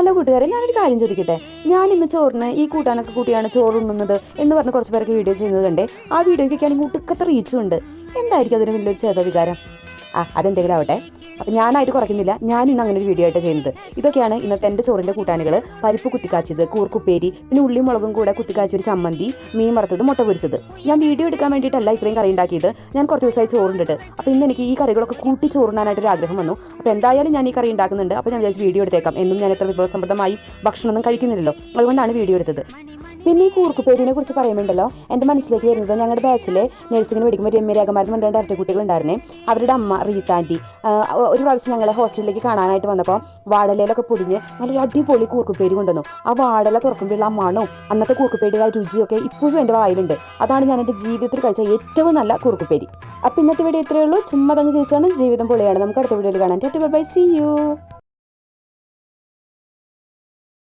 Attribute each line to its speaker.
Speaker 1: Hello കൂട്ടുകാരെ, ഞാനൊരു കാര്യം ചോദിക്കട്ടെ. ഞാൻ ഇന്ന് ചോറിന് ഈ കൂട്ടാനൊക്കെ കൂട്ടിയാണ് ചോറ് ഉണ്ണുന്നത് എന്ന് പറഞ്ഞ് കുറച്ച് പേരൊക്കെ വീഡിയോ ചെയ്യുന്നത് കണ്ടേ. ആ വീഡിയോയ്ക്കൊക്കെ ആണെങ്കിൽ ഒടുക്കത്തെ റീച്ചും ഉണ്ട്. എന്തായിരിക്കും അതിന് വലിയൊരു ചേതവികാരം? അതെന്തെങ്കിലും ആവട്ടെ. അപ്പം ഞാനായിട്ട് കുറയ്ക്കുന്നില്ല. ഞാൻ ഇന്ന് അങ്ങനെ ഒരു വീഡിയോ ആയിട്ട് ചെയ്യുന്നത്. ഇതൊക്കെയാണ് ഇന്നത്തെ എൻ്റെ ചോറിൻ്റെ കൂട്ടാനുകൾ. പരിപ്പ് കുത്തിക്കാച്ചത്, കൂർക്കുപ്പേരി, പിന്നെ ഉള്ളിയും മുളകും കൂടെ കുത്തിക്കാച്ചൊരു ചമ്മന്തി, മീൻ വറുത്തത്, മുട്ട പൊരിച്ചത്. ഞാൻ വീഡിയോ എടുക്കാൻ വേണ്ടിയിട്ടല്ല ഇത്രയും കറി ഉണ്ടാക്കിയത്. ഞാൻ കുറച്ച് ദിവസമായി ചോറുണ്ടിട്ട്. അപ്പോൾ ഇന്ന് എനിക്ക് ഈ കറികളൊക്കെ കൂട്ടി ചോറുണ്ണാനായിട്ടൊരു ആഗ്രഹം വന്നു. അപ്പോൾ എന്തായാലും ഞാൻ ഈ കറി ഉണ്ടാക്കുന്നുണ്ട്. അപ്പോൾ ഞാൻ വിചാരിച്ച് വീഡിയോ എടുത്തേക്കാം. എന്നും ഞാൻ എത്ര വിഭവസമൃദ്ധമായി ഭക്ഷണമൊന്നും കഴിക്കുന്നില്ലല്ലോ, അതുകൊണ്ടാണ് വീഡിയോ എടുത്തത്. പിന്നെ ഈ കൂർക്കുപ്പേരിനെ കുറിച്ച് പറയുമ്പോണ്ടല്ലോ, എൻ്റെ മനസ്സിലേക്ക് വരുന്നത് ഞങ്ങളുടെ ബാച്ചിലെ നഴ്സിങ്ങിന് പഠിക്കുമ്പോൾ രമ്യരാഗമാരും രണ്ട് ഇരട്ട കുട്ടികളുണ്ടായിരുന്നേ. അവരുടെ അമ്മ റീത്താൻറ്റി ഒരു പ്രാവശ്യം ഞങ്ങളെ ഹോസ്റ്റലിലേക്ക് കാണാനായിട്ട് വന്നപ്പോൾ വാടലയിലൊക്കെ പൊതിഞ്ഞ് നല്ലൊരു അടിപൊളി കൂർക്കുപ്പേരി കൊണ്ടുവന്നു. ആ വാടല തുറക്കുമ്പോഴുള്ള ആ മണവും അന്നത്തെ കൂർക്കുപ്പേരിയുടെ രുചിയൊക്കെ ഇപ്പോഴും എൻ്റെ വായിലുണ്ട്. അതാണ് ഞാൻ എൻ്റെ ജീവിതത്തിൽ കഴിച്ച ഏറ്റവും നല്ല കൂർക്കുപ്പേരി. അപ്പം ഇന്നത്തെ വീഡിയോ ഇത്രയേ ഉള്ളൂ. ചുമ്മാ തങ്ങ് ചോദിച്ചാണ് ജീവിതം പൊളിയാണ്. നമുക്ക് അടുത്ത വീഡിയോയിൽ കാണാൻ. Bye, see U.